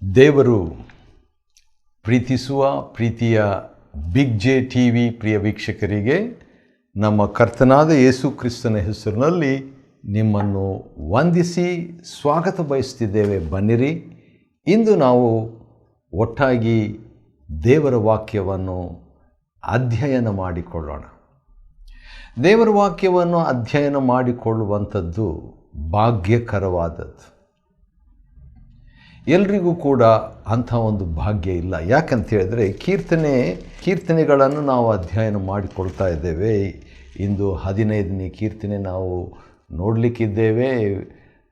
ದೇವರು ಪ್ರೀತಿಸುವ ಪ್ರೀತಿಯ ಬಿಗ್ ಜೆ ಟಿ ವಿ ಪ್ರಿಯ ವೀಕ್ಷಕರಿಗೆ ನಮ್ಮ ಕರ್ತನಾದ ಯೇಸು ಕ್ರಿಸ್ತನ ಹೆಸರಿನಲ್ಲಿ ನಿಮ್ಮನ್ನು ವಂದಿಸಿ ಸ್ವಾಗತ ಬಯಸ್ತಿದ್ದೇವೆ. ಬನ್ನಿರಿ, ಇಂದು ನಾವು ಒಟ್ಟಾಗಿ ದೇವರ ವಾಕ್ಯವನ್ನು ಅಧ್ಯಯನ ಮಾಡಿಕೊಳ್ಳೋಣ. ದೇವರ ವಾಕ್ಯವನ್ನು ಅಧ್ಯಯನ ಮಾಡಿಕೊಳ್ಳುವಂಥದ್ದು ಭಾಗ್ಯಕರವಾದದ್ದು. ಎಲ್ರಿಗೂ ಕೂಡ ಅಂಥ ಒಂದು ಭಾಗ್ಯ ಇಲ್ಲ. ಯಾಕಂತ ಹೇಳಿದ್ರೆ ಕೀರ್ತನೆಗಳನ್ನು ನಾವು ಅಧ್ಯಯನ ಮಾಡಿಕೊಳ್ತಾ ಇದ್ದೇವೆ. ಇಂದು 15ನೇ ಕೀರ್ತನೆ ನಾವು ನೋಡಲಿಕ್ಕಿದ್ದೇವೆ,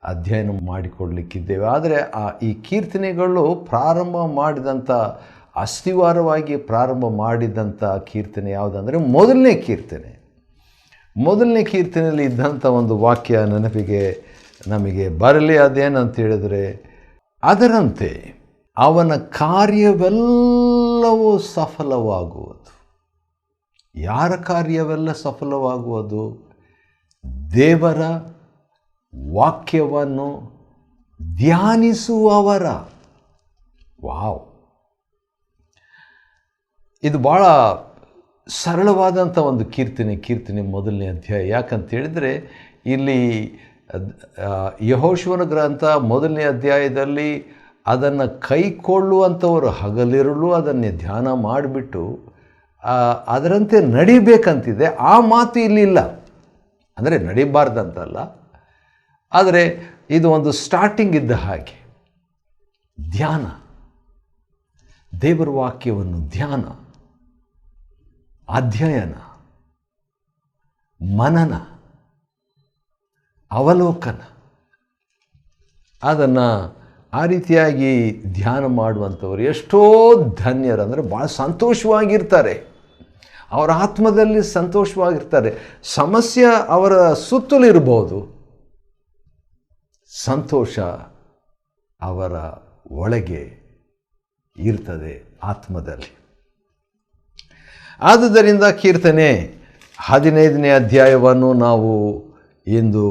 ಅಧ್ಯಯನ ಮಾಡಿಕೊಡ್ಲಿಕ್ಕಿದ್ದೇವೆ. ಆದರೆ ಈ ಕೀರ್ತನೆಗಳು ಪ್ರಾರಂಭ ಮಾಡಿದಂಥ ಅಸ್ಥಿವಾರವಾಗಿ ಪ್ರಾರಂಭ ಮಾಡಿದಂಥ ಕೀರ್ತನೆ ಯಾವುದಂದರೆ ಮೊದಲನೇ ಕೀರ್ತನೆಯಲ್ಲಿ ಇದ್ದಂಥ ಒಂದು ವಾಕ್ಯ ನಮಗೆ ಬರಲಿ. ಅದೇನಂತ ಹೇಳಿದರೆ, ಅದರಂತೆ ಅವನ ಕಾರ್ಯವೆಲ್ಲವೂ ಸಫಲವಾಗುವುದು. ಯಾರ ಕಾರ್ಯವೆಲ್ಲ ಸಫಲವಾಗುವುದು? ದೇವರ ವಾಕ್ಯವನ್ನು ಧ್ಯಾನಿಸುವವರ. ವಾವ್! ಇದು ಭಾಳ ಸರಳವಾದಂಥ ಒಂದು ಕೀರ್ತನೆ ಮೊದಲನೇ ಅಧ್ಯಾಯ. ಯಾಕಂತ ಹೇಳಿದರೆ ಇಲ್ಲಿ ಯೆಹೋಶುವನ ಗ್ರಂಥ 1ನೇ ಅಧ್ಯಾಯದಲ್ಲಿ ಅದನ್ನು ಕೈಕೊಳ್ಳುವಂಥವರು ಹಗಲಿರುಳು ಅದನ್ನೇ ಧ್ಯಾನ ಮಾಡಿಬಿಟ್ಟು ಅದರಂತೆ ನಡಿಬೇಕಂತಿದೆ. ಆ ಮಾತು ಇಲ್ಲಿಲ್ಲ. ಅಂದರೆ ನಡಿಬಾರ್ದಂತಲ್ಲ, ಆದರೆ ಇದು ಒಂದು ಸ್ಟಾರ್ಟಿಂಗ್ ಇದ್ದ ಹಾಗೆ. ಧ್ಯಾನ, ದೇವರ ವಾಕ್ಯವನ್ನು ಧ್ಯಾನ, ಅಧ್ಯಯನ, ಮನನ, ಅವಲೋಕನ, ಅದನ್ನು ಆ ರೀತಿಯಾಗಿ ಧ್ಯಾನ ಮಾಡುವಂಥವರು ಎಷ್ಟೋ ಧನ್ಯರು. ಅಂದರೆ ಭಾಳ ಸಂತೋಷವಾಗಿರ್ತಾರೆ, ಅವರ ಆತ್ಮದಲ್ಲಿ ಸಂತೋಷವಾಗಿರ್ತಾರೆ. ಸಮಸ್ಯೆ ಅವರ ಸುತ್ತಲಿರ್ಬೋದು, ಸಂತೋಷ ಅವರ ಒಳಗೆ ಇರ್ತದೆ, ಆತ್ಮದಲ್ಲಿ. ಆದುದರಿಂದ ಕೀರ್ತನೆ 15ನೇ ಅಧ್ಯಾಯವನ್ನು ನಾವು ಇಂದು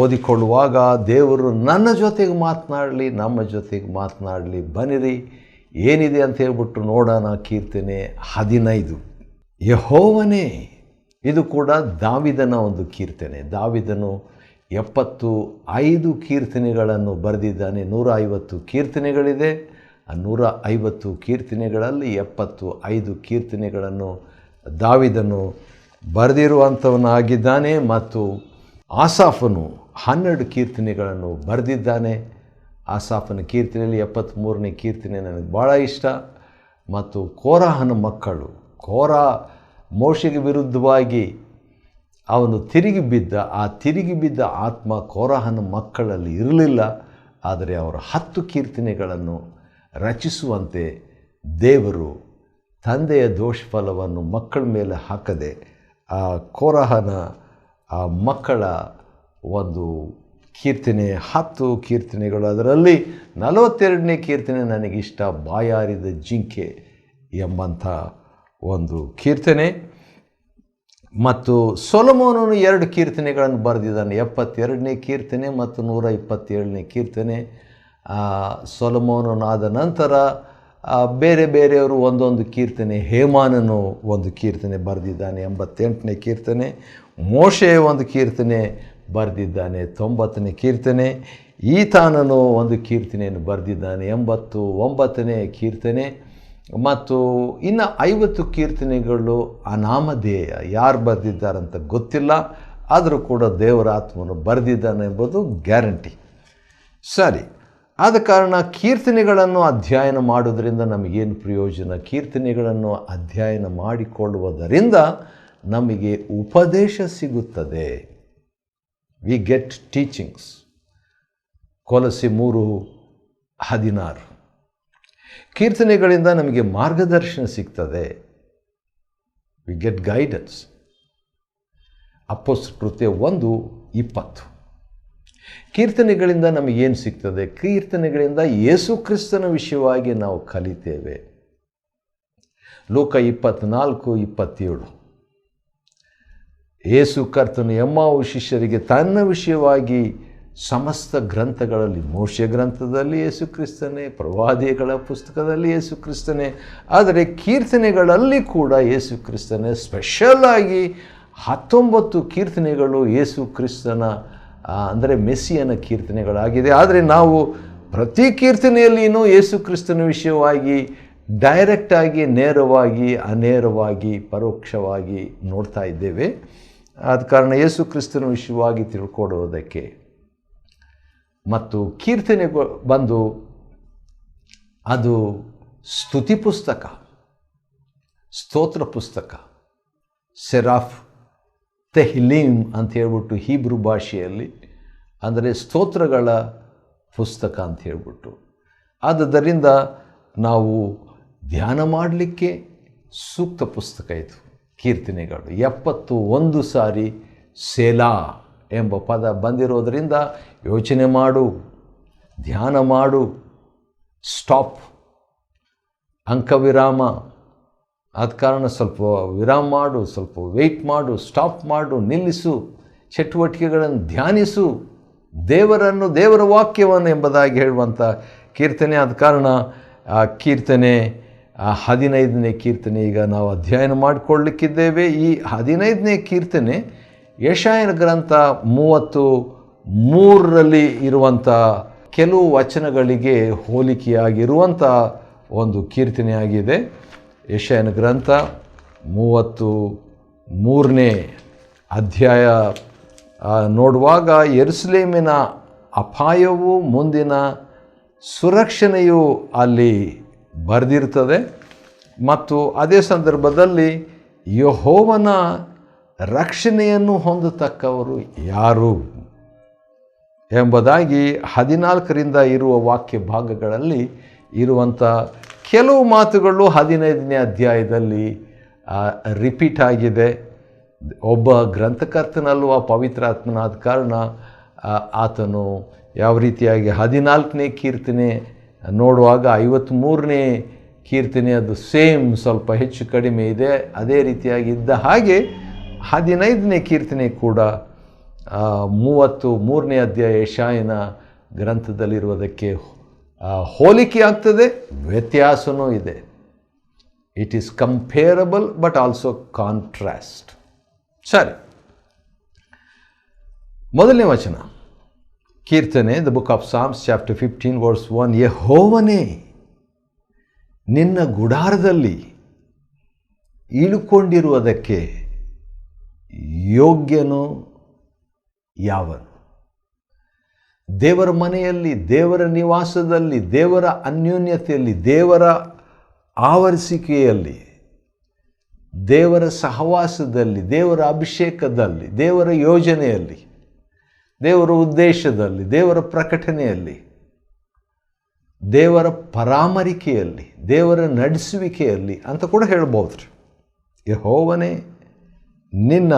ಓದಿಕೊಳ್ಳುವಾಗ ದೇವರು ನನ್ನ ಜೊತೆಗೆ ಮಾತನಾಡಲಿ, ನಮ್ಮ ಜೊತೆಗೆ ಮಾತನಾಡಲಿ. ಬನ್ನಿರಿ, ಏನಿದೆ ಅಂತ ಹೇಳ್ಬಿಟ್ಟು ನೋಡೋಣ. ಕೀರ್ತನೆ 15. ಯೆಹೋವನೇ, ಇದು ಕೂಡ ದಾವೀದನ ಒಂದು ಕೀರ್ತನೆ. ದಾವೀದನು 75 ಕೀರ್ತನೆಗಳನ್ನು ಬರೆದಿದ್ದಾನೆ. 150 ಕೀರ್ತನೆಗಳಿದೆ. ಆ 150 ಕೀರ್ತನೆಗಳಲ್ಲಿ 75 ಕೀರ್ತನೆಗಳನ್ನು ದಾವೀದನು ಬರೆದಿರುವಂಥವನಾಗಿದ್ದಾನೆ. ಮತ್ತು ಆಸಾಫನು 12 ಕೀರ್ತನೆಗಳನ್ನು ಬರೆದಿದ್ದಾನೆ. ಆಸಾಫನ ಕೀರ್ತನೆಯಲ್ಲಿ 73ನೇ ಕೀರ್ತನೆ ನನಗೆ ಭಾಳ ಇಷ್ಟ. ಮತ್ತು ಕೋರಹನ ಮಕ್ಕಳು, ಮೋಶೆಗೆ ವಿರುದ್ಧವಾಗಿ ಅವನು ತಿರುಗಿ ಬಿದ್ದ ಆತ್ಮ ಕೋರಹನ ಮಕ್ಕಳಲ್ಲಿ ಇರಲಿಲ್ಲ. ಆದರೆ ಅವರು 10 ಕೀರ್ತನೆಗಳನ್ನು ರಚಿಸುವಂತೆ ದೇವರು ತಂದೆಯ ದೋಷಫಲವನ್ನು ಮಕ್ಕಳ ಮೇಲೆ ಹಾಕದೆ ಆ ಕೋರಹನ ಆ ಮಕ್ಕಳ ಒಂದು ಕೀರ್ತನೆ 10 ಕೀರ್ತನೆಗಳು. ಅದರಲ್ಲಿ 42ನೇ ಕೀರ್ತನೆ ನನಗಿಷ್ಟ, ಬಾಯಾರಿದ ಜಿಂಕೆ ಎಂಬಂಥ ಒಂದು ಕೀರ್ತನೆ. ಮತ್ತು ಸೊಲೊಮೋನನು 2 ಕೀರ್ತನೆಗಳನ್ನು ಬರೆದಿದ್ದಾನೆ. 72ನೇ ಕೀರ್ತನೆ ಮತ್ತು 127ನೇ ಕೀರ್ತನೆ. ಸೊಲೊಮೋನನಾದ ನಂತರ ಬೇರೆಯವರು ಒಂದೊಂದು ಕೀರ್ತನೆ. ಹೇಮಾನನು ಒಂದು ಕೀರ್ತನೆ ಬರೆದಿದ್ದಾನೆ, 88ನೇ ಕೀರ್ತನೆ. ಮೋಶೆ ಒಂದು ಕೀರ್ತನೆ ಬರೆದಿದ್ದಾನೆ, 90ನೇ ಕೀರ್ತನೆ. ಈತಾನನು ಒಂದು ಕೀರ್ತನೆಯನ್ನು ಬರೆದಿದ್ದಾನೆ, 89ನೇ ಕೀರ್ತನೆ. ಮತ್ತು ಇನ್ನು 50 ಕೀರ್ತನೆಗಳು ಅನಾಮಧೇಯ, ಯಾರು ಬರೆದಿದ್ದಾರಂತ ಗೊತ್ತಿಲ್ಲ. ಆದರೂ ಕೂಡ ದೇವರ ಆತ್ಮನು ಬರೆದಿದ್ದಾನೆ ಎಂಬುದು ಗ್ಯಾರಂಟಿ. ಸರಿ, ಆದ ಕಾರಣ ಕೀರ್ತನೆಗಳನ್ನು ಅಧ್ಯಯನ ಮಾಡೋದರಿಂದ ನಮಗೇನು ಪ್ರಯೋಜನ? ಕೀರ್ತನೆಗಳನ್ನು ಅಧ್ಯಯನ ಮಾಡಿಕೊಳ್ಳುವುದರಿಂದ ನಮಗೆ ಉಪದೇಶ ಸಿಗುತ್ತದೆ. We get teachings. ಕೊಲೊಸ್ಸೆ 3:16. ಕೀರ್ತನೆಗಳಿಂದ ನಮಗೆ ಮಾರ್ಗದರ್ಶನ ಸಿಗ್ತದೆ. We get guidance. ಅಪೊಸ್ತಲರ ಕೃತ್ಯ 1:20. ಕೀರ್ತನೆಗಳಿಂದ ನಮಗೇನು ಸಿಗ್ತದೆ? ಕೀರ್ತನೆಗಳಿಂದ ಯೇಸು ಕ್ರಿಸ್ತನ ವಿಷಯವಾಗಿ ನಾವು ಕಲಿತೇವೆ. ಲೂಕ 24:27. ಯೇಸು ಕರ್ತನು ಎಮ್ಮಾವು ಶಿಷ್ಯರಿಗೆ ತನ್ನ ವಿಷಯವಾಗಿ ಸಮಸ್ತ ಗ್ರಂಥಗಳಲ್ಲಿ, ಮೋಶೆ ಗ್ರಂಥದಲ್ಲಿ ಯೇಸು ಕ್ರಿಸ್ತನೇ, ಪ್ರವಾದಿಗಳ ಪುಸ್ತಕದಲ್ಲಿ ಯೇಸು ಕ್ರಿಸ್ತನೇ, ಆದರೆ ಕೀರ್ತನೆಗಳಲ್ಲಿ ಕೂಡ ಯೇಸು ಕ್ರಿಸ್ತನೇ. ಸ್ಪೆಷಲಾಗಿ 19 ಕೀರ್ತನೆಗಳು ಯೇಸು ಕ್ರಿಸ್ತನ ಅಂದರೆ ಮೆಸ್ಸಿಯನ ಕೀರ್ತನೆಗಳಾಗಿದೆ. ಆದರೆ ನಾವು ಪ್ರತಿ ಕೀರ್ತನೆಯಲ್ಲಿಯೂ ಯೇಸು ಕ್ರಿಸ್ತನ ವಿಷಯವಾಗಿ ಡೈರೆಕ್ಟಾಗಿ, ನೇರವಾಗಿ, ಅನೇರವಾಗಿ, ಪರೋಕ್ಷವಾಗಿ ನೋಡ್ತಾ ಇದ್ದೇವೆ. ಆದ ಕಾರಣ ಯೇಸು ಕ್ರಿಸ್ತನ ವಿಷಯವಾಗಿ ತಿಳ್ಕೊಳ್ಳೋದಕ್ಕೆ. ಮತ್ತು ಕೀರ್ತನೆ ಬಂದು ಅದು ಸ್ತುತಿ ಪುಸ್ತಕ, ಸ್ತೋತ್ರ ಪುಸ್ತಕ, ಸೆರಾಫ್ ತೆಹ್ಲೀಮ್ ಅಂತ ಹೇಳ್ಬಿಟ್ಟು ಹೀಬ್ರೂ ಭಾಷೆಯಲ್ಲಿ, ಅಂದರೆ ಸ್ತೋತ್ರಗಳ ಪುಸ್ತಕ ಅಂತ ಹೇಳ್ಬಿಟ್ಟು. ಆದ್ದರಿಂದ ನಾವು ಧ್ಯಾನ ಮಾಡಲಿಕ್ಕೆ ಸೂಕ್ತ ಪುಸ್ತಕ ಇದು ಕೀರ್ತನೆಗಳು. 71 ಸಾರಿ ಸೇಲಾ ಎಂಬ ಪದ ಬಂದಿರೋದರಿಂದ ಯೋಚನೆ ಮಾಡು, ಧ್ಯಾನ ಮಾಡು, ಸ್ಟಾಪ್, ಅಂಕವಿರಾಮ. ಆದ ಕಾರಣ ಸ್ವಲ್ಪ ವಿರಾಮ ಮಾಡು, ಸ್ವಲ್ಪ ವೆಯ್ಟ್ ಮಾಡು, ಸ್ಟಾಪ್ ಮಾಡು, ನಿಲ್ಲಿಸು, ಚಟುವಟಿಕೆಗಳನ್ನು ಧ್ಯಾನಿಸು, ದೇವರನ್ನು, ದೇವರ ವಾಕ್ಯವನ್ನು ಎಂಬುದಾಗಿ ಹೇಳುವಂಥ ಕೀರ್ತನೆ. ಆದ ಕಾರಣ ಆ ಕೀರ್ತನೆ 15ನೇ ಕೀರ್ತನೆ ಈಗ ನಾವು ಅಧ್ಯಯನ ಮಾಡಿಕೊಳ್ಳಲಿಕ್ಕಿದ್ದೇವೆ. ಈ 15ನೇ ಕೀರ್ತನೆ ಯೆಶಾಯನ ಗ್ರಂಥ 33ರಲ್ಲಿ ಇರುವಂಥ ಕೆಲವು ವಚನಗಳಿಗೆ ಹೋಲಿಕೆಯಾಗಿರುವಂಥ ಒಂದು ಕೀರ್ತನೆಯಾಗಿದೆ. ಯೆಶಾಯನ ಗ್ರಂಥ 33ನೇ ಅಧ್ಯಾಯ ನೋಡುವಾಗ ಯೆರೂಸಲೇಮಿನ ಅಪಾಯವು, ಮುಂದಿನ ಸುರಕ್ಷಣೆಯು ಅಲ್ಲಿ ಬರೆದಿರ್ತದೆ. ಮತ್ತು ಅದೇ ಸಂದರ್ಭದಲ್ಲಿ ಯೆಹೋವನ ರಕ್ಷಣೆಯನ್ನು ಹೊಂದತಕ್ಕವರು ಯಾರು ಎಂಬುದಾಗಿ 14ರಿಂದ ಇರುವ ವಾಕ್ಯ ಭಾಗಗಳಲ್ಲಿ ಇರುವಂಥ ಕೆಲವು ಮಾತುಗಳು 15ನೇ ಅಧ್ಯಾಯದಲ್ಲಿ ರಿಪೀಟ್ ಆಗಿದೆ. ಒಬ್ಬ ಗ್ರಂಥಕರ್ತನಲ್ಲೂ ಪವಿತ್ರಾತ್ಮನಾದ ಕಾರಣ ಆತನು ಯಾವ ರೀತಿಯಾಗಿ 14ನೇ ಕೀರ್ತನೆ ನೋಡುವಾಗ 53ನೇ ಕೀರ್ತನೆ ಅದು ಸೇಮ್ ಸ್ವಲ್ಪ ಹೆಚ್ಚು ಕಡಿಮೆ ಇದೆ. ಅದೇ ರೀತಿಯಾಗಿ ಇದ್ದ ಹಾಗೆ 15ನೇ ಕೀರ್ತನೆ ಕೂಡ 33ನೇ ಅಧ್ಯಾಯ ಯೆಶಾಯನ ಗ್ರಂಥದಲ್ಲಿರುವುದಕ್ಕೆ ಹೋಲಿಕೆ ಆಗ್ತದೆ, ವ್ಯತ್ಯಾಸವೂ ಇದೆ. It is comparable but also contrast. ಸರಿ, ಮೊದಲನೇ ವಚನ ಕೀರ್ತನೆ, the book of Psalms chapter 15 verse 1. ಯೆಹೋವನೇ, ನಿನ್ನ ಗುಡಾರದಲ್ಲಿ ಇಳುಕೊಂಡಿರುವುದಕ್ಕೆ ಯೋಗ್ಯನು ಯಾವನು? ದೇವರ ಮನೆಯಲ್ಲಿ, ದೇವರ ನಿವಾಸದಲ್ಲಿ, ದೇವರ ಅನ್ಯೋನ್ಯತೆಯಲ್ಲಿ, ದೇವರ ಆವರಿಸಿಕೆಯಲ್ಲಿ, ದೇವರ ಸಹವಾಸದಲ್ಲಿ, ದೇವರ ಅಭಿಷೇಕದಲ್ಲಿ, ದೇವರ ಯೋಜನೆಯಲ್ಲಿ, ದೇವರ ಉದ್ದೇಶದಲ್ಲಿ, ದೇವರ ಪ್ರಕಟಣೆಯಲ್ಲಿ, ದೇವರ ಪರಾಮರಿಕೆಯಲ್ಲಿ, ದೇವರ ನಡೆಸುವಿಕೆಯಲ್ಲಿ ಅಂತ ಕೂಡ ಹೇಳ್ಬೋದು. ಯೆಹೋವನೇ, ನಿನ್ನ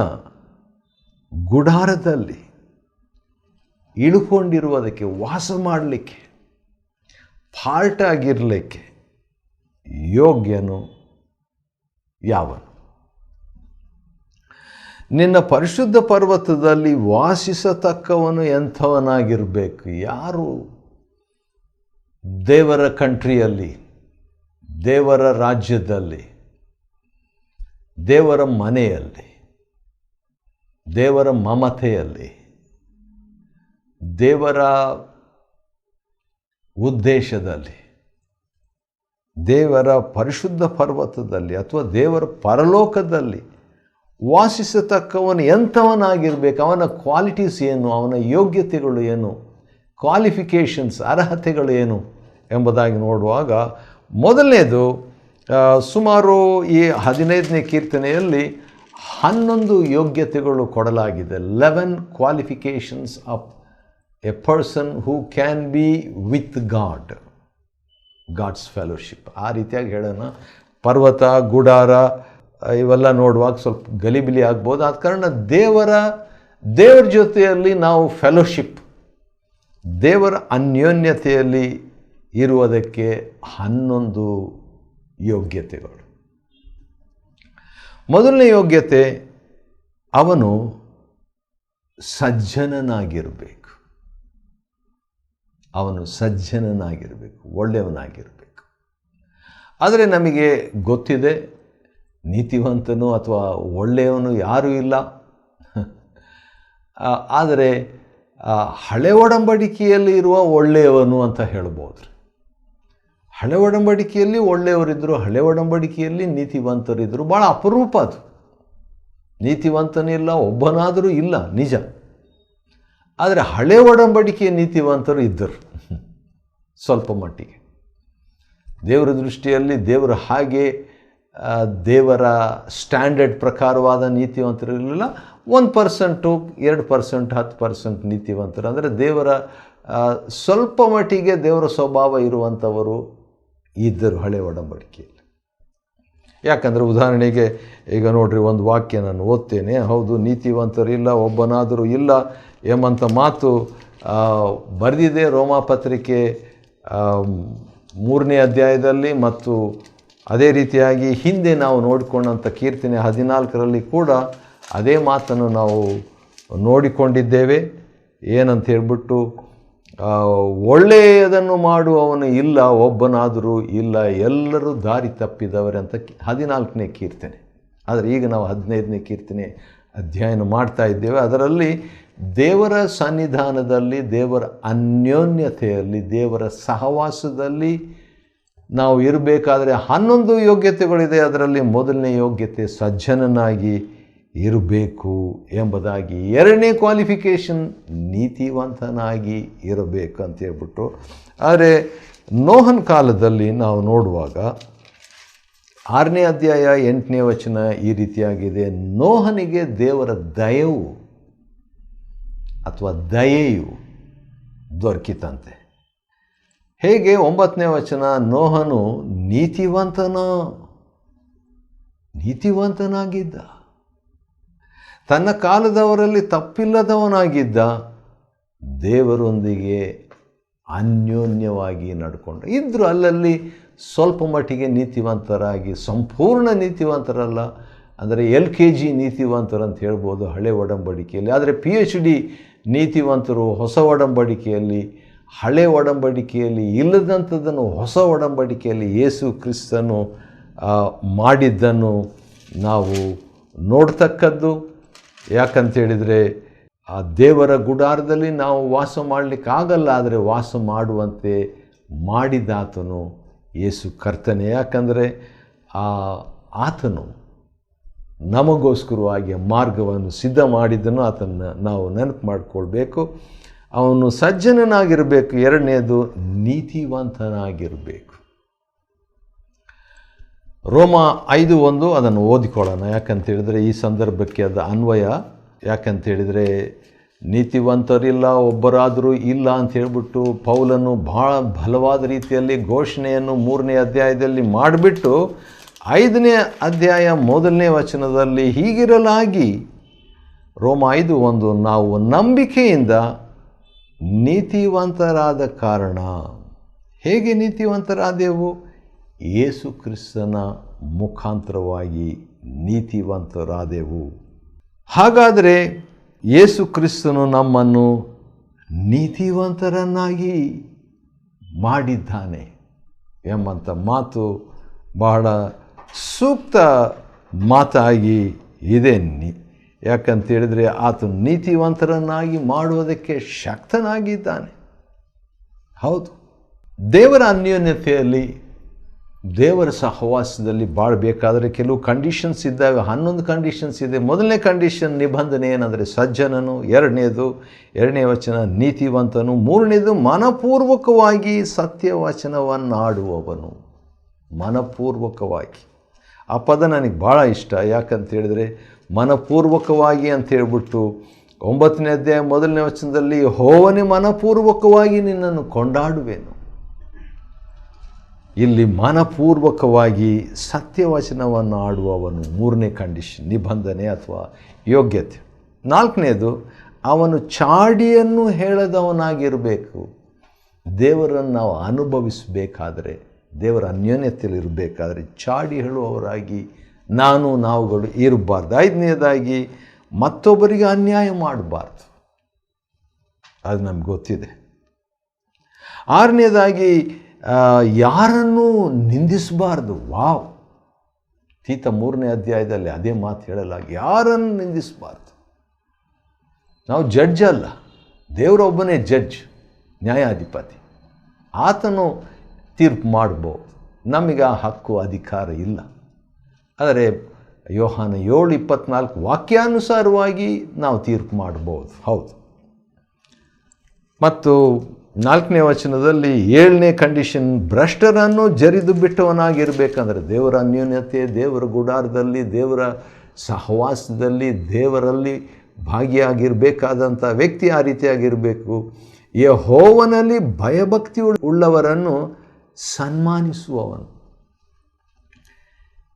ಗುಡಾರದಲ್ಲಿ ಇಳುಕೊಂಡಿರುವುದಕ್ಕೆ, ವಾಸ ಮಾಡಲಿಕ್ಕೆ, ಪಾರ್ಟ್ ಆಗಿರಲಿಕ್ಕೆ ಯೋಗ್ಯನು ಯಾವನು? ನಿನ್ನ ಪರಿಶುದ್ಧ ಪರ್ವತದಲ್ಲಿ ವಾಸಿಸತಕ್ಕವನು ಎಂಥವನಾಗಿರಬೇಕು? ಯಾರು ದೇವರ ಕಂಟ್ರಿಯಲ್ಲಿ, ದೇವರ ರಾಜ್ಯದಲ್ಲಿ, ದೇವರ ಮನೆಯಲ್ಲಿ, ದೇವರ ಮಮತೆಯಲ್ಲಿ, ದೇವರ ಉದ್ದೇಶದಲ್ಲಿ, ದೇವರ ಪರಿಶುದ್ಧ ಪರ್ವತದಲ್ಲಿ ಅಥವಾ ದೇವರ ಪರಲೋಕದಲ್ಲಿ ವಾಸಿಸತಕ್ಕವನು ಎಂಥವನಾಗಿರಬೇಕು? ಅವನ ಕ್ವಾಲಿಟೀಸ್ ಏನು, ಅವನ ಯೋಗ್ಯತೆಗಳು ಏನು, ಕ್ವಾಲಿಫಿಕೇಷನ್ಸ್, ಅರ್ಹತೆಗಳು ಏನು ಎಂಬುದಾಗಿ ನೋಡುವಾಗ ಮೊದಲನೇದು ಸುಮಾರು ಈ 15ನೇ ಕೀರ್ತನೆಯಲ್ಲಿ 11 ಯೋಗ್ಯತೆಗಳು ಕೊಡಲಾಗಿದೆ. 11 qualifications of a person who can be with God, God's fellowship. ಆ ರೀತಿಯಾಗಿ ಹೇಳೋಣ. ಪರ್ವತ, ಗುಡಾರ ಇವೆಲ್ಲ ನೋಡುವಾಗ ಸ್ವಲ್ಪ ಗಲಿಬಿಲಿ ಆಗ್ಬೋದು. ಆದ ಕಾರಣ ದೇವರ ಜೊತೆಯಲ್ಲಿ ನಾವು ಫೆಲೋಶಿಪ್, ದೇವರ ಅನ್ಯೋನ್ಯತೆಯಲ್ಲಿ ಇರುವುದಕ್ಕೆ 11 ಯೋಗ್ಯತೆಗಳು. ಮೊದಲನೇ ಯೋಗ್ಯತೆ, ಅವನು ಸಜ್ಜನನಾಗಿರಬೇಕು. ಅವನು ಸಜ್ಜನನಾಗಿರಬೇಕು, ಒಳ್ಳೆಯವನಾಗಿರಬೇಕು. ಆದರೆ ನಮಗೆ ಗೊತ್ತಿದೆ, ನೀತಿವಂತನು ಅಥವಾ ಒಳ್ಳೆಯವನು ಯಾರೂ ಇಲ್ಲ. ಆದರೆ ಹಳೆ ಒಡಂಬಡಿಕೆಯಲ್ಲಿ ಇರುವ ಒಳ್ಳೆಯವನು ಅಂತ ಹೇಳ್ಬೋದು. ಹಳೆ ಒಡಂಬಡಿಕೆಯಲ್ಲಿ ಒಳ್ಳೆಯವರಿದ್ದರು, ಹಳೆ ಒಡಂಬಡಿಕೆಯಲ್ಲಿ ನೀತಿವಂತರಿದ್ದರು. ಭಾಳ ಅಪರೂಪ ಅದು. ನೀತಿವಂತನಿಲ್ಲ, ಒಬ್ಬನಾದರೂ ಇಲ್ಲ, ನಿಜ. ಆದರೆ ಹಳೆ ಒಡಂಬಡಿಕೆಯ ನೀತಿವಂತರು ಇದ್ದರು ಸ್ವಲ್ಪ ಮಟ್ಟಿಗೆ. ದೇವರ ದೃಷ್ಟಿಯಲ್ಲಿ ದೇವರು ಹಾಗೆ ದೇವರ ಸ್ಟ್ಯಾಂಡರ್ಡ್ ಪ್ರಕಾರವಾದ ನೀತಿವಂತರು ಇರಲಿಲ್ಲ. 1%, 2%, 10% ನೀತಿವಂತರು. ಅಂದರೆ ದೇವರ ಸ್ವಲ್ಪ ಮಟ್ಟಿಗೆ ದೇವರ ಸ್ವಭಾವ ಇರುವಂಥವರು ಇದ್ದರು ಹಳೆ ಒಡಂಬಡಿಕೆಯಲ್ಲಿ. ಯಾಕಂದರೆ ಉದಾಹರಣೆಗೆ ಈಗ ನೋಡ್ರಿ, ಒಂದು ವಾಕ್ಯ ನಾನು ಓದ್ತೇನೆ. ಹೌದು, ನೀತಿವಂತರಿಲ್ಲ, ಒಬ್ಬನಾದರೂ ಇಲ್ಲ ಎಂಬಂಥ ಮಾತು ಬರೆದಿದೆ ರೋಮಾಪತ್ರಿಕೆ 3ನೇ ಅಧ್ಯಾಯದಲ್ಲಿ. ಮತ್ತು ಅದೇ ರೀತಿಯಾಗಿ ಹಿಂದೆ ನಾವು ನೋಡಿಕೊಂಡಂಥ ಕೀರ್ತನೆ 14ರಲ್ಲಿ ಕೂಡ ಅದೇ ಮಾತನ್ನು ನಾವು ನೋಡಿಕೊಂಡಿದ್ದೇವೆ. ಏನಂತ ಹೇಳ್ಬಿಟ್ಟು, ಒಳ್ಳೆಯದನ್ನು ಮಾಡುವವನು ಇಲ್ಲ, ಒಬ್ಬನಾದರೂ ಇಲ್ಲ, ಎಲ್ಲರೂ ದಾರಿ ತಪ್ಪಿದವರೆ ಅಂತ 14ನೇ ಕೀರ್ತನೆ. ಆದರೆ ಈಗ ನಾವು 15ನೇ ಕೀರ್ತನೆ ಅಧ್ಯಯನ ಮಾಡ್ತಾ ಇದ್ದೇವೆ. ಅದರಲ್ಲಿ ದೇವರ ಸನ್ನಿಧಾನದಲ್ಲಿ, ದೇವರ ಅನ್ಯೋನ್ಯತೆಯಲ್ಲಿ, ದೇವರ ಸಹವಾಸದಲ್ಲಿ ನಾವು ಇರಬೇಕಾದ್ರೆ 11 ಯೋಗ್ಯತೆಗಳಿದೆ. ಅದರಲ್ಲಿ ಮೊದಲನೇ ಯೋಗ್ಯತೆ ಸಜ್ಜನನಾಗಿ ಇರಬೇಕು ಎಂಬುದಾಗಿ. 2ನೇ ಕ್ವಾಲಿಫಿಕೇಷನ್ ನೀತಿವಂತನಾಗಿ ಇರಬೇಕು ಅಂತ ಹೇಳ್ಬಿಟ್ಟು. ಆದರೆ ನೋಹನ ಕಾಲದಲ್ಲಿ ನಾವು ನೋಡುವಾಗ 6ನೇ ಅಧ್ಯಾಯ 8ನೇ ವಚನ ಈ ರೀತಿಯಾಗಿದೆ. ನೋಹನಿಗೆ ದೇವರ ದಯವು ಅಥವಾ ದಯೆಯು ದೊರಕಿತಂತೆ. ಹೇಗೆ? 9ನೇ ವಚನ, ನೋಹನು ನೀತಿವಂತನಾಗಿದ್ದ, ತನ್ನ ಕಾಲದವರಲ್ಲಿ ತಪ್ಪಿಲ್ಲದವನಾಗಿದ್ದ, ದೇವರೊಂದಿಗೆ ಅನ್ಯೋನ್ಯವಾಗಿ ನಡ್ಕೊಂಡ ಇದ್ದರು. ಅಲ್ಲಲ್ಲಿ ಸ್ವಲ್ಪ ಮಟ್ಟಿಗೆ ನೀತಿವಂತರಾಗಿ, ಸಂಪೂರ್ಣ ನೀತಿವಂತರಲ್ಲ, ಅಂದರೆ LKG ನೀತಿವಂತರು ಅಂತ ಹೇಳ್ಬೋದು ಹಳೆ ಒಡಂಬಡಿಕೆಯಲ್ಲಿ. ಆದರೆ PhD ನೀತಿವಂತರು ಹೊಸ ಒಡಂಬಡಿಕೆಯಲ್ಲಿ. ಹಳೆ ಒಡಂಬಡಿಕೆಯಲ್ಲಿ ಇಲ್ಲದಂಥದ್ದನ್ನು ಹೊಸ ಒಡಂಬಡಿಕೆಯಲ್ಲಿ ಯೇಸು ಕ್ರಿಸ್ತನು ಮಾಡಿದ್ದನ್ನು ನಾವು ನೋಡ್ತಕ್ಕದ್ದು. ಯಾಕಂತೇಳಿದರೆ, ಆ ದೇವರ ಗುಡಾರದಲ್ಲಿ ನಾವು ವಾಸ ಮಾಡಲಿಕ್ಕಾಗಲ್ಲ, ಆದರೆ ವಾಸ ಮಾಡುವಂತೆ ಮಾಡಿದಾತನು ಯೇಸು ಕರ್ತನೇ. ಯಾಕಂದರೆ ಆತನು ನಮಗೋಸ್ಕರವಾಗಿ ಮಾರ್ಗವನ್ನು ಸಿದ್ಧ ಮಾಡಿದ್ದನ್ನು ಆತನ್ನು ನಾವು ನೆನಪು ಮಾಡಿಕೊಳ್ಬೇಕು. ಅವನು ಸಜ್ಜನನಾಗಿರಬೇಕು. 2ನೇದು ನೀತಿವಂತನಾಗಿರಬೇಕು. ರೋಮ 5:1 ಅದನ್ನು ಓದಿಕೊಳ್ಳೋಣ. ಯಾಕಂತೇಳಿದರೆ ಈ ಸಂದರ್ಭಕ್ಕೆ ಅದು ಅನ್ವಯ. ಯಾಕಂತೇಳಿದರೆ ನೀತಿವಂತರಿಲ್ಲ, ಒಬ್ಬರಾದರೂ ಇಲ್ಲ ಅಂತ ಹೇಳ್ಬಿಟ್ಟು ಪೌಲನು ಭಾಳ ಬಲವಾದ ರೀತಿಯಲ್ಲಿ ಘೋಷಣೆಯನ್ನು 3ನೇ ಅಧ್ಯಾಯದಲ್ಲಿ ಮಾಡಿಬಿಟ್ಟು 5ನೇ ಅಧ್ಯಾಯ 1ನೇ ವಚನದಲ್ಲಿ ಹೀಗಿರಲಾಗಿ, ರೋಮ 5:1, ನಾವು ನಂಬಿಕೆಯಿಂದ ನೀತಿವಂತರಾದ ಕಾರಣ. ಹೇಗೆ ನೀತಿವಂತರಾದೆವು? ಯೇಸು ಕ್ರಿಸ್ತನ ಮುಖಾಂತರವಾಗಿ ನೀತಿವಂತರಾದೆವು. ಹಾಗಾದರೆ ಯೇಸು ಕ್ರಿಸ್ತನು ನಮ್ಮನ್ನು ನೀತಿವಂತರನ್ನಾಗಿ ಮಾಡಿದ್ದಾನೆ ಎಂಬಂಥ ಮಾತು ಬಹಳ ಸೂಕ್ತ ಮಾತಾಗಿ ಇದೆ. ಯಾಕಂತೇಳಿದರೆ ಆತನು ನೀತಿವಂತರನ್ನಾಗಿ ಮಾಡುವುದಕ್ಕೆ ಶಕ್ತನಾಗಿದ್ದಾನೆ. ಹೌದು, ದೇವರ ಅನ್ಯೋನ್ಯತೆಯಲ್ಲಿ, ದೇವರ ಸಹವಾಸದಲ್ಲಿ ಬಾಳಬೇಕಾದರೆ ಕೆಲವು ಕಂಡೀಷನ್ಸ್ ಇದ್ದಾವೆ. 11 ಕಂಡೀಷನ್ಸ್ ಇದೆ. ಮೊದಲನೇ ಕಂಡೀಷನ್, ನಿಬಂಧನೆ ಏನಂದರೆ ಸಜ್ಜನನು. 2ನೇ ವಚನ ನೀತಿವಂತನು. 3ನೇದು ಮನಪೂರ್ವಕವಾಗಿ ಸತ್ಯವಚನವನ್ನಾಡುವವನು. ಮನಪೂರ್ವಕವಾಗಿ, ಆ ಪದ ನನಗೆ ಭಾಳ ಇಷ್ಟ. ಯಾಕಂತೇಳಿದರೆ ಮನಪೂರ್ವಕವಾಗಿ ಅಂತೇಳ್ಬಿಟ್ಟು 9ನೇ ಅಧ್ಯಾಯ 1ನೇ ವಚನದಲ್ಲಿ, ಯೆಹೋವನೇ ಮನಪೂರ್ವಕವಾಗಿ ನಿನ್ನನ್ನು ಕೊಂಡಾಡುವೆನು. ಇಲ್ಲಿ ಮನಪೂರ್ವಕವಾಗಿ ಸತ್ಯವಚನವನ್ನು ಆಡುವವನು 3ನೇ ಕಂಡೀಷನ್, ನಿಬಂಧನೆ ಅಥವಾ ಯೋಗ್ಯತೆ. 4ನೇದು, ಅವನು ಚಾಡಿಯನ್ನು ಹೇಳದವನಾಗಿರಬೇಕು. ದೇವರನ್ನು ನಾವು ಅನುಭವಿಸಬೇಕಾದರೆ, ದೇವರ ಅನ್ಯೋನ್ಯತೆಯಲ್ಲಿರಬೇಕಾದ್ರೆ ಚಾಡಿ ಹೇಳುವವರಾಗಿ ನಾವುಗಳು ಇರಬಾರ್ದು. 5ನೇದಾಗಿ, ಮತ್ತೊಬ್ಬರಿಗೆ ಅನ್ಯಾಯ ಮಾಡಬಾರ್ದು. ಅದು ನಮ್ಗೆ ಗೊತ್ತಿದೆ. ಆರನೇದಾಗಿ ಯಾರನ್ನೂ ನಿಂದಿಸಬಾರ್ದು. ವಾವ್, ತೀತ 3ನೇ ಅಧ್ಯಾಯದಲ್ಲಿ ಅದೇ ಮಾತು ಹೇಳಲಾಗಿ, ಯಾರನ್ನು ನಿಂದಿಸಬಾರ್ದು. ನಾವು ಜಡ್ಜ್ ಅಲ್ಲ, ದೇವರೊಬ್ಬನೇ ಜಡ್ಜ್, ನ್ಯಾಯಾಧಿಪತಿ. ಆತನು ತೀರ್ಪು ಮಾಡ್ಬೋದು, ನಮಗೆ ಆ ಹಕ್ಕು ಅಧಿಕಾರ ಇಲ್ಲ. ಆದರೆ ಯೋಹಾನ 7:24 ವಾಕ್ಯಾನುಸಾರವಾಗಿ ನಾವು ತೀರ್ಪು ಮಾಡ್ಬೋದು, ಹೌದು. ಮತ್ತು 4ನೇ ವಚನದಲ್ಲಿ 7ನೇ ಕಂಡೀಷನ್, ಭ್ರಷ್ಟರನ್ನು ಜರಿದು ಬಿಟ್ಟವನಾಗಿರಬೇಕಂದ್ರೆ ದೇವರ ಅನ್ಯೋನ್ಯತೆ, ದೇವರ ಗುಡಾರದಲ್ಲಿ, ದೇವರ ಸಹವಾಸದಲ್ಲಿ, ದೇವರಲ್ಲಿ ಭಾಗಿಯಾಗಿರಬೇಕಾದಂಥ ವ್ಯಕ್ತಿ ಆ ರೀತಿಯಾಗಿರಬೇಕು. ಯೆಹೋವನಲ್ಲಿ ಭಯಭಕ್ತಿ ಉಳ್ಳವರನ್ನು ಸನ್ಮಾನಿಸುವವನು.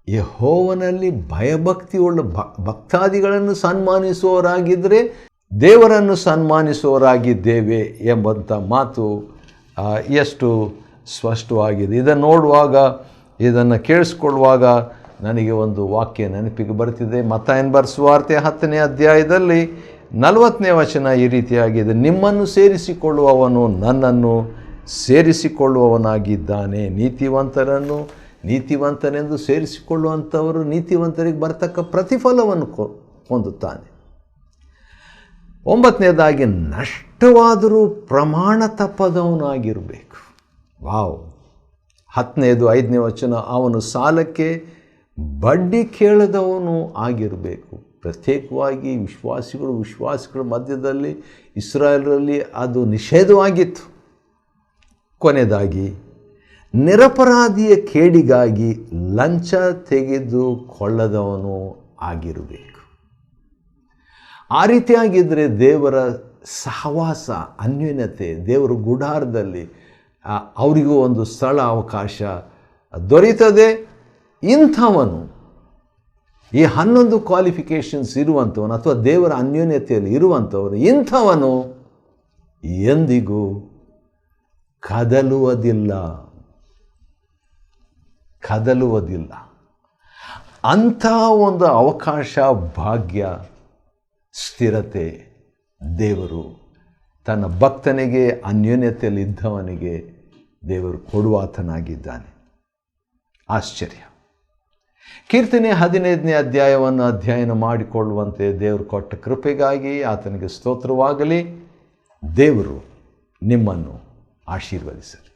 ಯೆಹೋವನಲ್ಲಿ ಭಯಭಕ್ತಿ ಉಳ್ಳ ಭಕ್ತಾದಿಗಳನ್ನು ಸನ್ಮಾನಿಸುವವರಾಗಿದ್ದರೆ ದೇವರನ್ನು ಸನ್ಮಾನಿಸುವವರಾಗಿದ್ದೇವೆ ಎಂಬಂಥ ಮಾತು ಎಷ್ಟು ಸ್ಪಷ್ಟವಾಗಿದೆ. ಇದನ್ನು ನೋಡುವಾಗ, ಇದನ್ನು ಕೇಳಿಸ್ಕೊಳ್ಳುವಾಗ ನನಗೆ ಒಂದು ವಾಕ್ಯ ನೆನಪಿಗೆ ಬರ್ತಿದೆ. ಮತ್ತಾಯನ ಬರೆದ ಸುವಾರ್ತೆ 10ನೇ ಅಧ್ಯಾಯದಲ್ಲಿ 40ನೇ ವಚನ ಈ ರೀತಿಯಾಗಿದೆ, ನಿಮ್ಮನ್ನು ಸೇರಿಸಿಕೊಳ್ಳುವವನು ನನ್ನನ್ನು ಸೇರಿಸಿಕೊಳ್ಳುವವನಾಗಿದ್ದಾನೆ. ನೀತಿವಂತನೆಂದು ಸೇರಿಸಿಕೊಳ್ಳುವಂಥವರು ನೀತಿವಂತರಿಗೆ ಬರ್ತಕ್ಕ ಪ್ರತಿಫಲವನ್ನು ಹೊಂದುತ್ತಾನೆ. 9ನೇದಾಗಿ, ನಷ್ಟವಾದರೂ ಪ್ರಮಾಣ ತಪ್ಪದವನಾಗಿರಬೇಕು. ವಾವ್. 10ನೇದು 5ನೇ ವಚನ, ಅವನು ಸಾಲಕ್ಕೆ ಬಡ್ಡಿ ಕೇಳದವನು ಆಗಿರಬೇಕು. ಪ್ರತ್ಯೇಕವಾಗಿ ವಿಶ್ವಾಸಿಗಳ ಮಧ್ಯದಲ್ಲಿ ಇಸ್ರಾಯೇಲರಲ್ಲಿ ಅದು ನಿಷೇಧವಾಗಿತ್ತು. ಕೊನೆಯದಾಗಿ, ನಿರಪರಾಧಿಯ ಕೇಡಿಗಾಗಿ ಲಂಚ ತೆಗೆದುಕೊಳ್ಳದವನು ಆಗಿರಬೇಕು. ಆ ರೀತಿಯಾಗಿದ್ದರೆ ದೇವರ ಸಹವಾಸ, ಅನ್ಯೋನ್ಯತೆ, ದೇವರ ಗುಡಾರದಲ್ಲಿ ಅವರಿಗೂ ಒಂದು ಸ್ಥಳ ಅವಕಾಶ ದೊರೆಯುತ್ತದೆ. ಇಂಥವನು, ಈ 11 ಕ್ವಾಲಿಫಿಕೇಷನ್ಸ್ ಇರುವಂಥವನು ಅಥವಾ ದೇವರ ಅನ್ಯೋನ್ಯತೆಯಲ್ಲಿ ಇರುವಂಥವನು, ಇಂಥವನು ಎಂದಿಗೂ ಕದಲುವುದಿಲ್ಲ. ಅಂಥ ಒಂದು ಅವಕಾಶ, ಭಾಗ್ಯ, ಸ್ಥಿರತೆ ದೇವರು ತನ್ನ ಭಕ್ತನಿಗೆ, ಅನ್ಯೋನ್ಯತೆಯಲ್ಲಿ ಇದ್ದವನಿಗೆ ದೇವರು ಕೊಡುವಾತನಾಗಿದ್ದಾನೆ. ಆಶ್ಚರ್ಯ. ಕೀರ್ತನೆ 15ನೇ ಅಧ್ಯಾಯವನ್ನು ಅಧ್ಯಯನ ಮಾಡಿಕೊಳ್ಳುವಂತೆ ದೇವರು ಕೊಟ್ಟ ಕೃಪೆಗಾಗಿ ಆತನಿಗೆ ಸ್ತೋತ್ರವಾಗಲಿ. ದೇವರು ನಿಮ್ಮನ್ನು ಆಶೀರ್ವದಿಸಲಿ.